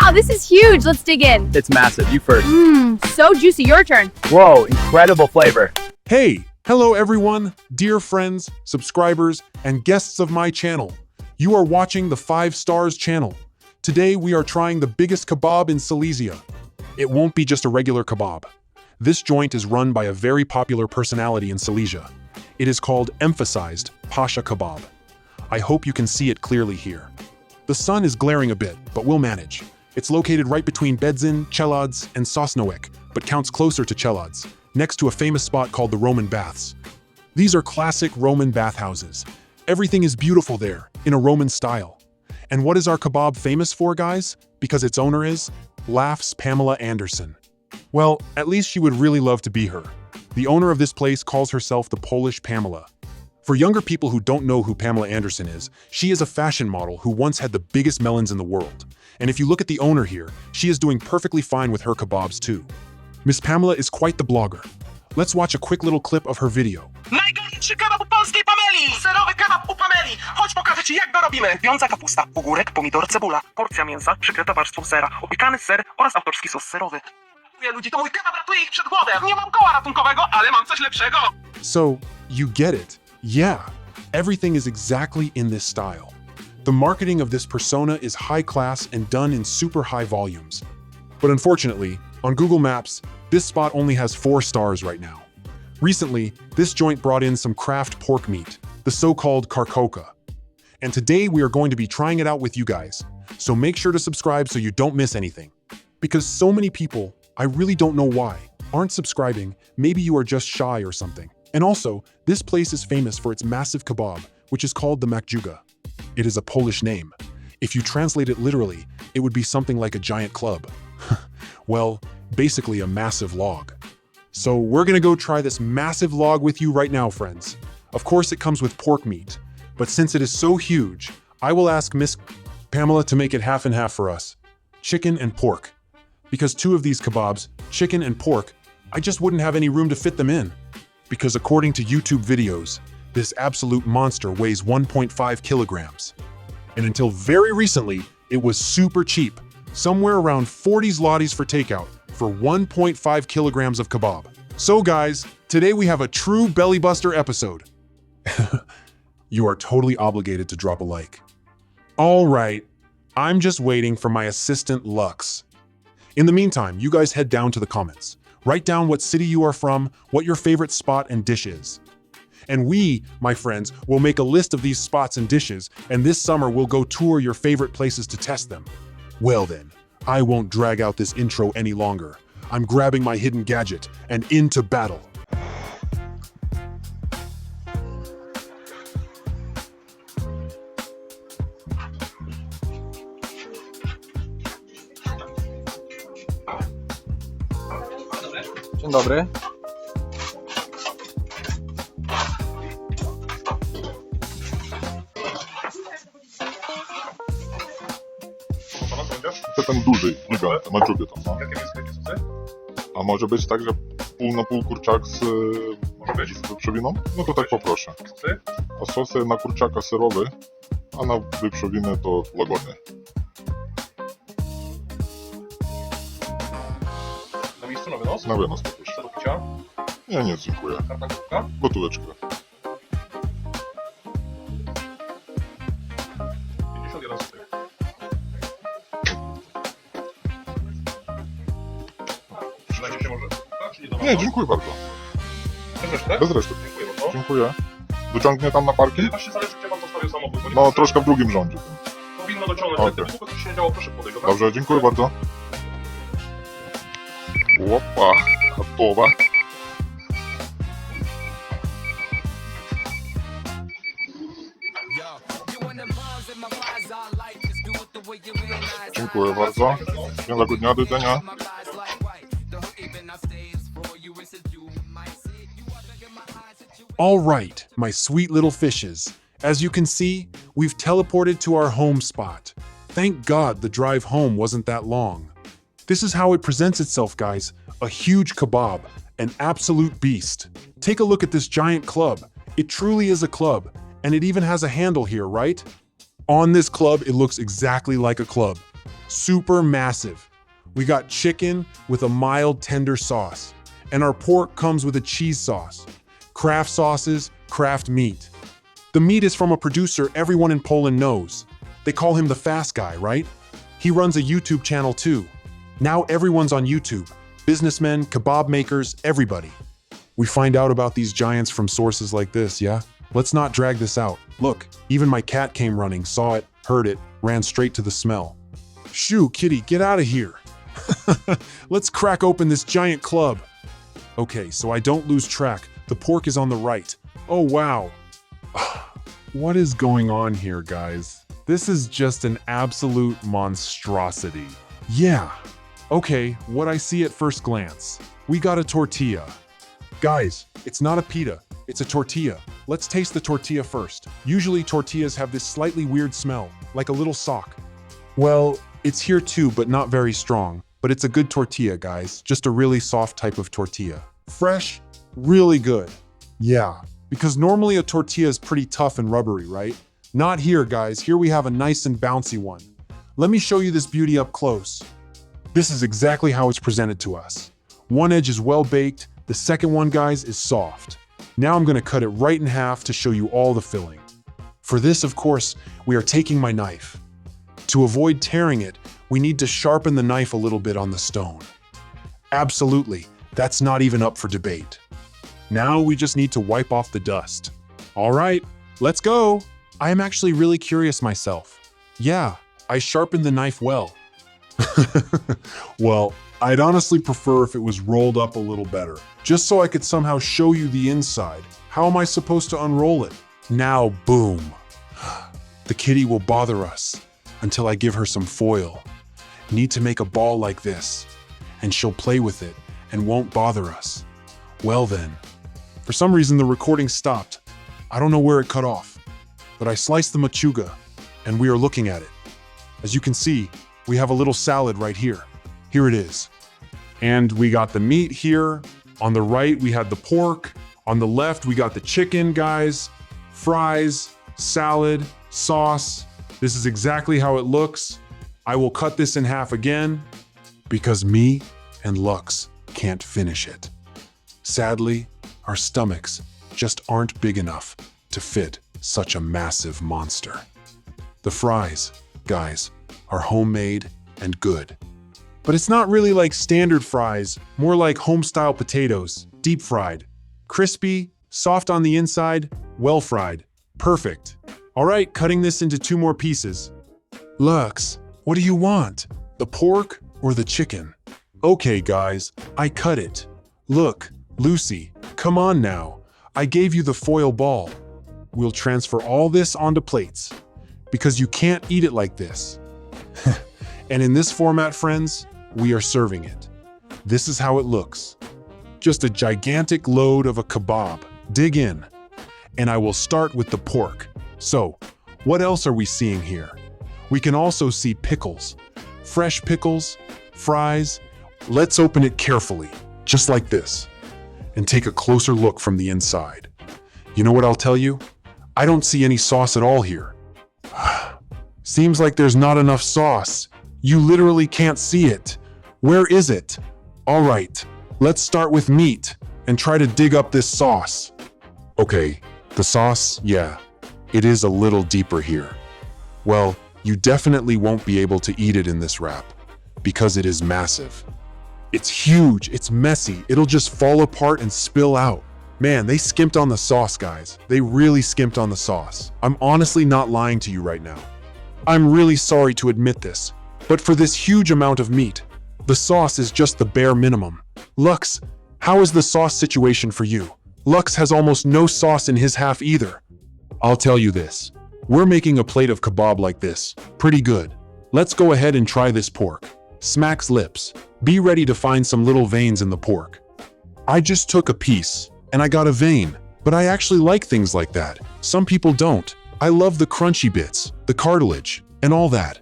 Wow, this is huge. Let's dig in. It's massive. You first. So juicy. Your turn. Whoa, incredible flavor. Hey, hello everyone, dear friends, subscribers, and guests of my channel. You are watching the 5 Stars channel. Today we are trying the biggest kebab in Silesia. It won't be just a regular kebab. This joint is run by a very popular personality in Silesia. It is called emphasized Pasha Kebab. I hope you can see it clearly here. The sun is glaring a bit, but we'll manage. It's located right between Bedzin, Czeladź, and Sosnowiec, but counts closer to Czeladź, next to a famous spot called the Roman Baths. These are classic Roman bathhouses. Everything is beautiful there, in a Roman style. And what is our kebab famous for, guys? Because its owner is? Laughs Pamela Anderson. Well, at least she would really love to be her. The owner of this place calls herself the Polish Pamela. For younger people who don't know who Pamela Anderson is, she is a fashion model who once had the biggest melons in the world. And if you look at the owner here, she is doing perfectly fine with her kebabs too. Miss Pamela is quite the blogger. Let's watch a quick little clip of her video. Najgorętszy kebab u polskiej Pameli! Serowy kebab u Pameli! Chodź, pokażę ci, jak go robimy! Wiąca kapusta, ogórek, pomidor, cebula, porcja mięsa, przykryta warstwą sera, opiekany ser oraz autorski sos serowy. Ludzi, to mój kebab ratuje ich przed głodem! Nie mam koła ratunkowego, ale mam coś lepszego! So, you get it. Yeah, everything is exactly in this style. The marketing of this persona is high class and done in super high volumes. But unfortunately, on Google Maps, this spot only has 4 stars right now. Recently, this joint brought in some craft pork meat, the so-called karkówka. And today we are going to be trying it out with you guys. So make sure to subscribe so you don't miss anything. Because so many people, I really don't know why, aren't subscribing. Maybe you are just shy or something. And also, this place is famous for its massive kebab, which is called the Maczuga. It is a Polish name. If you translate it literally, it would be something like a giant club. Well, basically a massive log. So we're gonna go try this massive log with you right now, friends. Of course, it comes with pork meat, but since it is so huge, I will ask Miss Pamela to make it half and half for us. Chicken and pork. Because 2 of these kebabs, chicken and pork, I just wouldn't have any room to fit them in. Because according to YouTube videos, this absolute monster weighs 1.5 kilograms. And until very recently, it was super cheap, somewhere around 40 zlotys for takeout for 1.5 kilograms of kebab. So guys, today we have a true bellybuster episode. You are totally obligated to drop a like. All right, I'm just waiting for my assistant Lux. In the meantime, you guys head down to the comments. Write down what city you are from, what your favorite spot and dish is. And we, my friends, will make a list of these spots and dishes, and this summer we'll go tour your favorite places to test them. Well then, I won't drag out this intro any longer. I'm grabbing my hidden gadget and into battle. Dzień dobry. Chcę ten duży, gigant, Maczuga tam, no. Jakie sosy? A może być tak, że pół na pół kurczak z wieprzowiną? No to tak poproszę. Sosy? A sosy na kurczaka serowy, a na wieprzowinę to łagodny. Na miejscu na wynos? Na wynos poproszę. Co do picia? Nie, nie, dziękuję. Karkówka? Gotóweczkę. 51 zł. Przydajcie się może? Czy nie, Nie, dziękuję bardzo. Bez reszty? Bez reszty. Dziękuję bardzo. Dziękuję. Dociągnie tam na parking? Właśnie zależy, gdzie pan zostawił samochód. Bo nie No, troszkę w drugim rządzie. powinno dociągnąć. Okej. Okay. Długo coś się nie działo, proszę podejść, dobra? Dobrze, dziękuję bardzo. Opa, gotowa. Dziękuję bardzo. Miłego dnia, do widzenia. All right, my sweet little fishes. As you can see, we've teleported to our home spot. Thank God the drive home wasn't that long. This is how it presents itself, guys. A huge kebab, an absolute beast. Take a look at this giant club. It truly is a club, and it even has a handle here, right? On this club, it looks exactly like a club. super massive. We got chicken with a mild tender sauce, and our pork comes with a cheese sauce. Kraft sauces, Kraft meat. The meat is from a producer everyone in Poland knows. They call him the fast guy, right? He runs a YouTube channel too. Now everyone's on YouTube. Businessmen, kebab makers, everybody. We find out about these giants from sources like this, yeah? Let's not drag this out. Look, even my cat came running, saw it, heard it, ran straight to the smell. Shoo, kitty, get out of here. Let's crack open this giant club. Okay, so I don't lose track. The pork is on the right. Oh, wow. What is going on here, guys? This is just an absolute monstrosity. Yeah. Okay, what I see at first glance. We got a tortilla. Guys, it's not a pita, it's a tortilla. Let's taste the tortilla first. Usually tortillas have this slightly weird smell, like a little sock. Well, it's here too, but not very strong. But it's a good tortilla, guys. Just a really soft type of tortilla. Fresh, really good. Yeah, because normally a tortilla is pretty tough and rubbery, right? Not here, guys. Here we have a nice and bouncy one. Let me show you this beauty up close. This is exactly how it's presented to us. One edge is well baked. The second one, guys, is soft. Now I'm gonna cut it right in half to show you all the filling. For this, of course, we are taking my knife. To avoid tearing it, we need to sharpen the knife a little bit on the stone. Absolutely, that's not even up for debate. Now we just need to wipe off the dust. All right, let's go. I am actually really curious myself. Yeah, I sharpened the knife well. Well, I'd honestly prefer if it was rolled up a little better, just so I could somehow show you the inside. How am I supposed to unroll it? Now, boom. The kitty will bother us until I give her some foil. Need to make a ball like this, and she'll play with it and won't bother us. Well then, for some reason the recording stopped. I don't know where it cut off, but I sliced the Maczuga, and we are looking at it. As you can see, we have a little salad right here. Here it is. And we got the meat here. On the right, we had the pork. On the left, we got the chicken, guys. Fries, salad, sauce. This is exactly how it looks. I will cut this in half again because me and Lux can't finish it. Sadly, our stomachs just aren't big enough to fit such a massive monster. The fries, guys, are homemade and good. But it's not really like standard fries, more like home-style potatoes, deep fried. Crispy, soft on the inside, well fried. Perfect. All right, cutting this into 2 more pieces. Lux, what do you want? The pork or the chicken? Okay, guys, I cut it. Look, Lucy, come on now. I gave you the foil ball. We'll transfer all this onto plates because you can't eat it like this. And in this format, friends, we are serving it. This is how it looks. Just a gigantic load of a kebab. Dig in. And I will start with the pork. So, what else are we seeing here? We can also see pickles. Fresh pickles, fries. Let's open it carefully, just like this, and take a closer look from the inside. You know what I'll tell you? I don't see any sauce at all here. Seems like there's not enough sauce. You literally can't see it. Where is it? All right, let's start with meat and try to dig up this sauce. Okay, the sauce, yeah, it is a little deeper here. Well, you definitely won't be able to eat it in this wrap because it is massive. It's huge, it's messy, it'll just fall apart and spill out. Man, they skimped on the sauce, guys. They really skimped on the sauce. I'm honestly not lying to you right now. I'm really sorry to admit this, but for this huge amount of meat, the sauce is just the bare minimum. Lux, how is the sauce situation for you? Lux has almost no sauce in his half either. I'll tell you this. We're making a plate of kebab like this. Pretty good. Let's go ahead and try this pork. Smacks lips. Be ready to find some little veins in the pork. I just took a piece, and I got a vein. But I actually like things like that. Some people don't. I love the crunchy bits, the cartilage, and all that.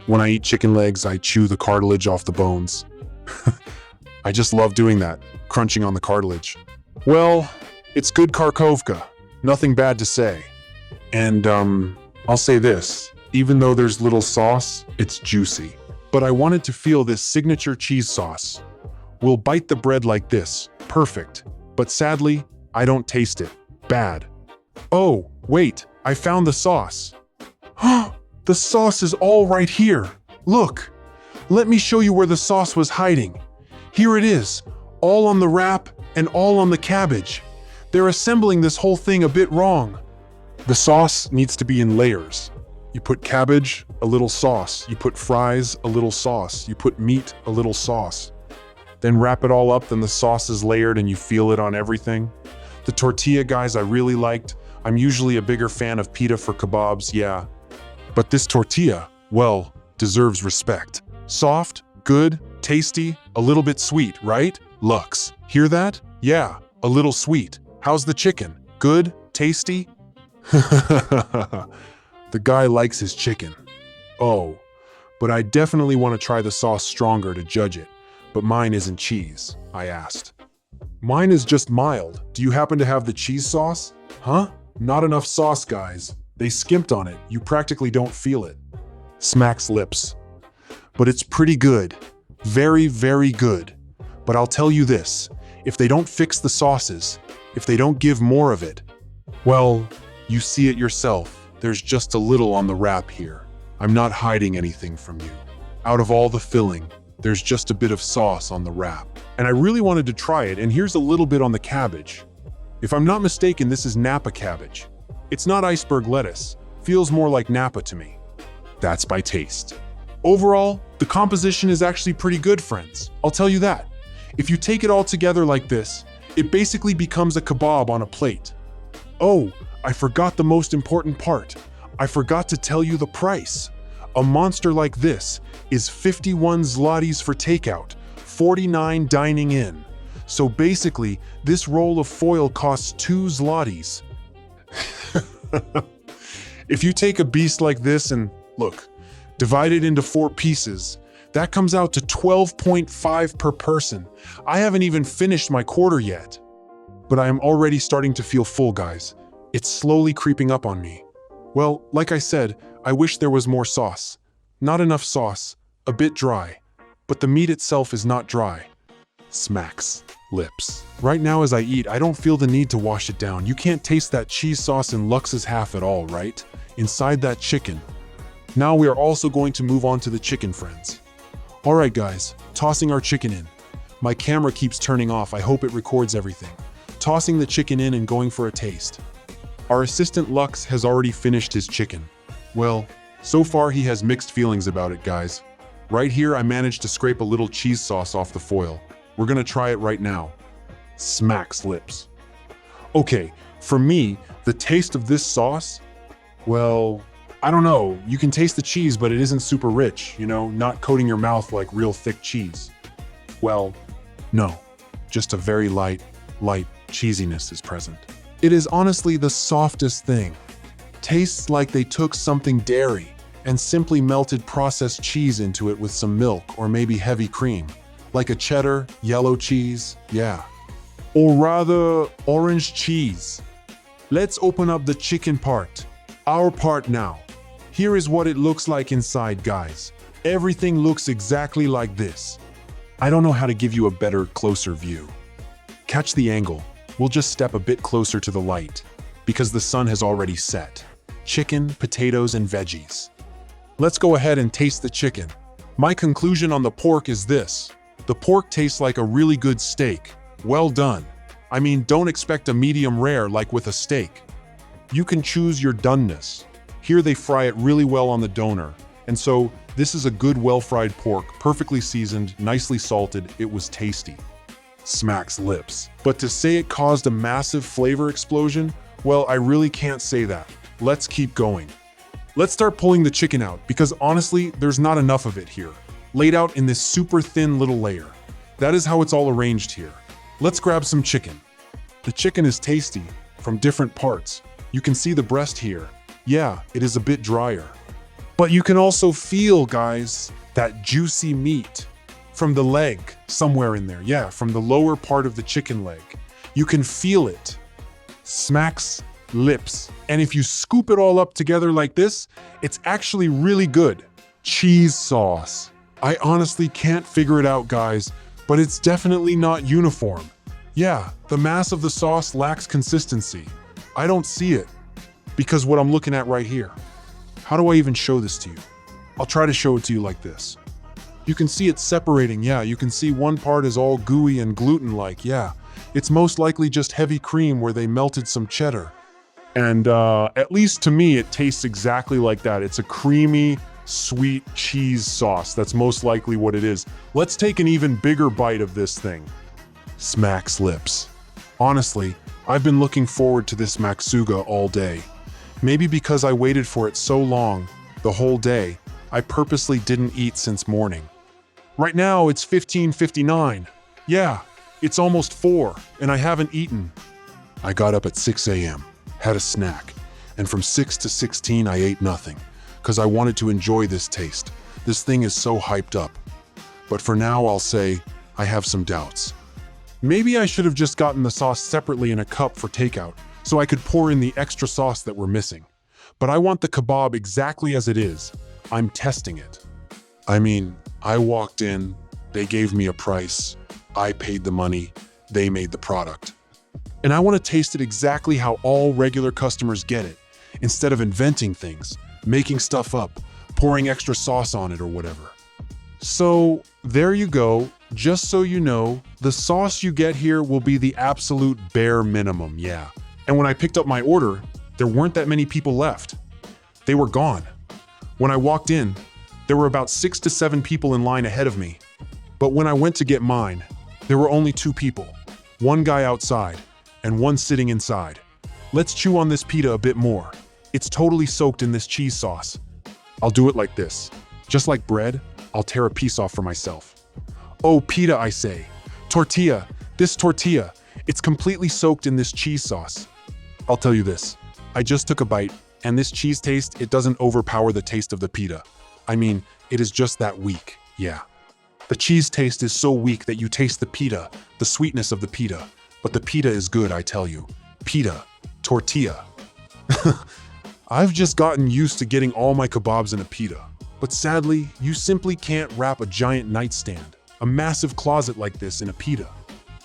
When I eat chicken legs, I chew the cartilage off the bones. I just love doing that, crunching on the cartilage. Well, it's good karkówka. Nothing bad to say. And, I'll say this. Even though there's little sauce, it's juicy. but I wanted to feel this signature cheese sauce. We'll bite the bread like this. Perfect. But sadly, I don't taste it. Bad. Oh, wait, I found the sauce. The sauce is all right here. Look. Let me show you where the sauce was hiding. Here it is, all on the wrap and all on the cabbage. They're assembling this whole thing a bit wrong. The sauce needs to be in layers. You put cabbage, a little sauce. You put fries, a little sauce. You put meat, a little sauce. Then wrap it all up, then the sauce is layered and you feel it on everything. The tortilla, guys, I really liked. I'm usually a bigger fan of pita for kebabs, yeah. But this tortilla, well, deserves respect. Soft, good, tasty, a little bit sweet, right? Lux. Hear that? Yeah, a little sweet. How's the chicken? Good? Tasty? The guy likes his chicken. Oh, but I definitely want to try the sauce stronger to judge it. But mine isn't cheese, I asked. Mine is just mild. Do you happen to have the cheese sauce? Huh? Not enough sauce, guys. They skimped on it. You practically don't feel it. Smacks lips. But it's pretty good. Very, very good. But I'll tell you this, if they don't fix the sauces, if they don't give more of it, well, you see it yourself. There's just a little on the wrap here. I'm not hiding anything from you. Out of all the filling, there's just a bit of sauce on the wrap. And I really wanted to try it, and here's a little bit on the cabbage. If I'm not mistaken, this is Napa cabbage. It's not iceberg lettuce. Feels more like Napa to me. That's by taste. Overall, the composition is actually pretty good, friends. I'll tell you that. If you take it all together like this, it basically becomes a kebab on a plate. Oh, I forgot the most important part. I forgot to tell you the price. A monster like this is 51 zlotys for takeout, 49 dining in. So basically, this roll of foil costs 2 zlotys. If you take a beast like this and, look, divide it into 4 pieces, that comes out to 12.5 per person. I haven't even finished my quarter yet. But I am already starting to feel full, guys. It's slowly creeping up on me. Well, like I said, I wish there was more sauce. Not enough sauce, a bit dry. But the meat itself is not dry. Smacks lips. Right now as I eat, I don't feel the need to wash it down. You can't taste that cheese sauce in Lux's half at all, right? Inside that chicken. Now we are also going to move on to the chicken, friends. Alright guys, tossing our chicken in. My camera keeps turning off, I hope it records everything. Tossing the chicken in and going for a taste. Our assistant Lux has already finished his chicken. Well, so far he has mixed feelings about it, guys. Right here I managed to scrape a little cheese sauce off the foil. We're gonna try it right now. Smacks lips. Okay, for me, the taste of this sauce, well, I don't know. You can taste the cheese, but it isn't super rich, you know, not coating your mouth like real thick cheese. Well, no, just a very light cheesiness is present. It is honestly the softest thing. Tastes like they took something dairy and simply melted processed cheese into it with some milk or maybe heavy cream. Like a cheddar, yellow cheese, yeah. Or rather, orange cheese. Let's open up the chicken part. Our part now. Here is what it looks like inside, guys. Everything looks exactly like this. I don't know how to give you a better, closer view. Catch the angle. We'll just step a bit closer to the light, because the sun has already set. Chicken, potatoes, and veggies. Let's go ahead and taste the chicken. My conclusion on the pork is this. The pork tastes like a really good steak. Well done. I mean, don't expect a medium rare like with a steak. You can choose your doneness. Here they fry it really well on the doner. And so, this is a good well-fried pork, perfectly seasoned, nicely salted. It was tasty. Smacks lips. But to say it caused a massive flavor explosion, well, I really can't say that. Let's keep going. Let's start pulling the chicken out, because honestly, there's not enough of it here. Laid out in this super thin little layer. That is how it's all arranged here. Let's grab some chicken. The chicken is tasty, from different parts. You can see the breast here. Yeah, it is a bit drier. But you can also feel, guys, that juicy meat from the leg, somewhere in there. Yeah, from the lower part of the chicken leg. You can feel it. Smacks lips. And if you scoop it all up together like this, it's actually really good. Cheese sauce. I honestly can't figure it out, guys, but it's definitely not uniform. Yeah, the mass of the sauce lacks consistency. I don't see it, because what I'm looking at right here. How do I even show this to you? I'll try to show it to you like this. You can see it separating, yeah, you can see one part is all gooey and gluten-like, yeah. It's most likely just heavy cream where they melted some cheddar. And at least to me, it tastes exactly like that. It's a creamy, sweet cheese sauce. That's most likely what it is. Let's take an even bigger bite of this thing. Smacks lips. Honestly, I've been looking forward to this Maczuga all day. Maybe because I waited for it so long, the whole day, I purposely didn't eat since morning. Right now, it's 15:59. Yeah, it's almost 4, and I haven't eaten. I got up at 6 a.m., had a snack, and from 6 to 16 I ate nothing, because I wanted to enjoy this taste. This thing is so hyped up. But for now, I'll say I have some doubts. Maybe I should have just gotten the sauce separately in a cup for takeout, so I could pour in the extra sauce that we're missing. But I want the kebab exactly as it is. I'm testing it. I mean, I walked in, they gave me a price, I paid the money, they made the product. And I want to taste it exactly how all regular customers get it, instead of inventing things, making stuff up, pouring extra sauce on it or whatever. So there you go. Just so you know, the sauce you get here will be the absolute bare minimum, yeah. And when I picked up my order, there weren't that many people left. They were gone. When I walked in, there were about 6 to 7 people in line ahead of me. But when I went to get mine, there were only 2 people. One guy outside, and one sitting inside. Let's chew on this pita a bit more. It's totally soaked in this cheese sauce. I'll do it like this. Just like bread, I'll tear a piece off for myself. Oh, pita, I say. Tortilla. This tortilla. It's completely soaked in this cheese sauce. I'll tell you this. I just took a bite, and this cheese taste, it doesn't overpower the taste of the pita. I mean, it is just that weak, yeah. The cheese taste is so weak that you taste the pita, the sweetness of the pita. But the pita is good, I tell you. Pita. Tortilla. I've just gotten used to getting all my kebabs in a pita. But sadly, you simply can't wrap a giant nightstand, a massive closet like this in a pita.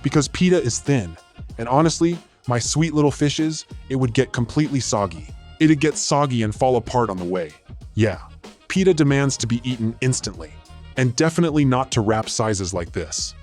Because pita is thin, and honestly, my sweet little fishes, it would get completely soggy. It'd get soggy and fall apart on the way. Yeah, pita demands to be eaten instantly, and definitely not to wrap sizes like this.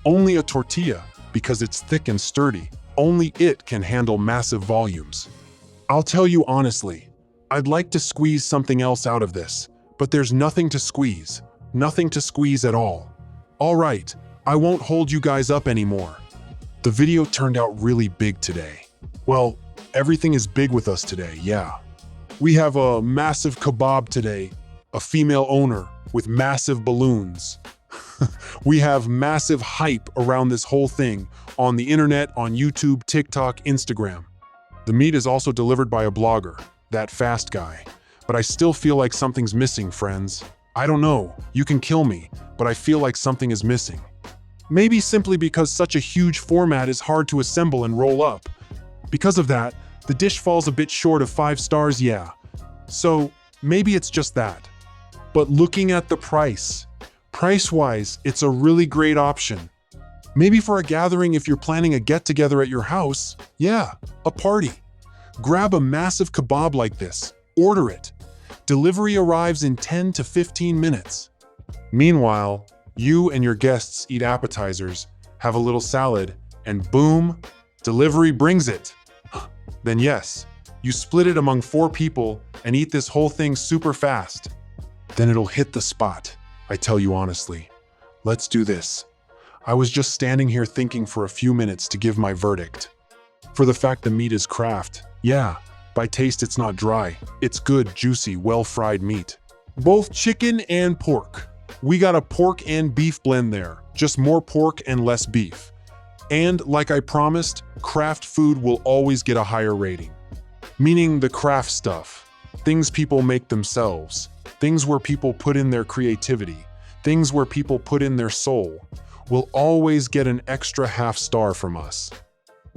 Only a tortilla, because it's thick and sturdy, only it can handle massive volumes. I'll tell you honestly, I'd like to squeeze something else out of this, but there's nothing to squeeze. Nothing to squeeze at all. All right, I won't hold you guys up anymore. The video turned out really big today. Well, everything is big with us today, yeah. We have a massive kebab today, a female owner with massive balloons. We have massive hype around this whole thing on the internet, on YouTube, TikTok, Instagram. The meat is also delivered by a blogger, that fast guy. But I still feel like something's missing, friends. I don't know, you can kill me, but I feel like something is missing. Maybe simply because such a huge format is hard to assemble and roll up. Because of that, the dish falls a bit short of 5 stars, yeah. So maybe it's just that. But looking at the price-wise, it's a really great option. Maybe for a gathering if you're planning a get-together at your house, yeah, a party. Grab a massive kebab like this, order it. Delivery arrives in 10 to 15 minutes. Meanwhile, you and your guests eat appetizers, have a little salad, and boom, delivery brings it. Then yes, you split it among 4 people and eat this whole thing super fast. Then it'll hit the spot, I tell you honestly. Let's do this. I was just standing here thinking for a few minutes to give my verdict. For the fact the meat is Kraft, yeah, by taste it's not dry. It's good, juicy, well-fried meat. Both chicken and pork. We got a pork and beef blend there, just more pork and less beef. And like I promised, Kraft food will always get a higher rating. Meaning the Kraft stuff, things people make themselves, things where people put in their creativity, things where people put in their soul, will always get an extra half star from us.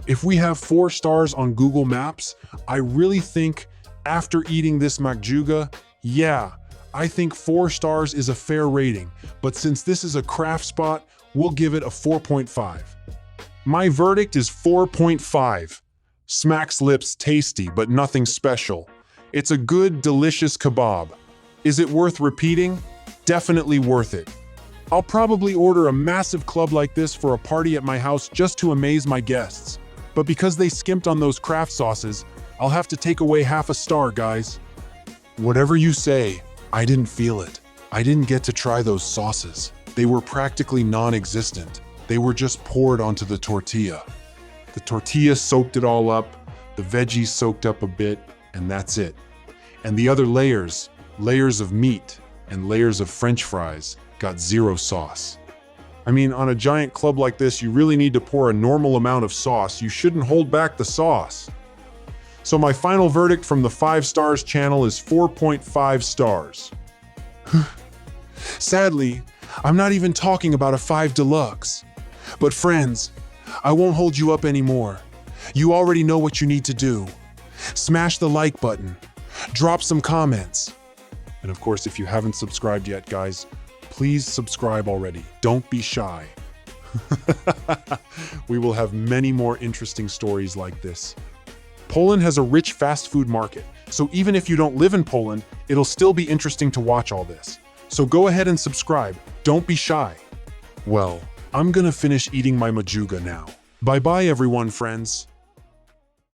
If we have 4 stars on Google Maps, I really think after eating this Maczuga, yeah, I think 4 stars is a fair rating, but since this is a craft spot, we'll give it a 4.5. My verdict is 4.5. Smacks lips, tasty, but nothing special. It's a good, delicious kebab. Is it worth repeating? Definitely worth it. I'll probably order a massive club like this for a party at my house just to amaze my guests. But because they skimped on those craft sauces, I'll have to take away half a star, guys. Whatever you say, I didn't feel it. I didn't get to try those sauces. They were practically non-existent. They were just poured onto the tortilla. The tortilla soaked it all up, the veggies soaked up a bit, and that's it. And the other layers of meat and layers of French fries, got zero sauce. I mean, on a giant club like this, you really need to pour a normal amount of sauce. You shouldn't hold back the sauce. So my final verdict from the 5 stars channel is 4.5 stars. Sadly, I'm not even talking about a 5 Deluxe. But friends, I won't hold you up anymore. You already know what you need to do. Smash the like button, drop some comments. And of course, if you haven't subscribed yet, guys, please subscribe already. Don't be shy. We will have many more interesting stories like this. Poland has a rich fast food market, so even if you don't live in Poland, it'll still be interesting to watch all this. So go ahead and subscribe. Don't be shy. Well, I'm gonna finish eating my Maczuga now. Bye-bye, everyone, friends.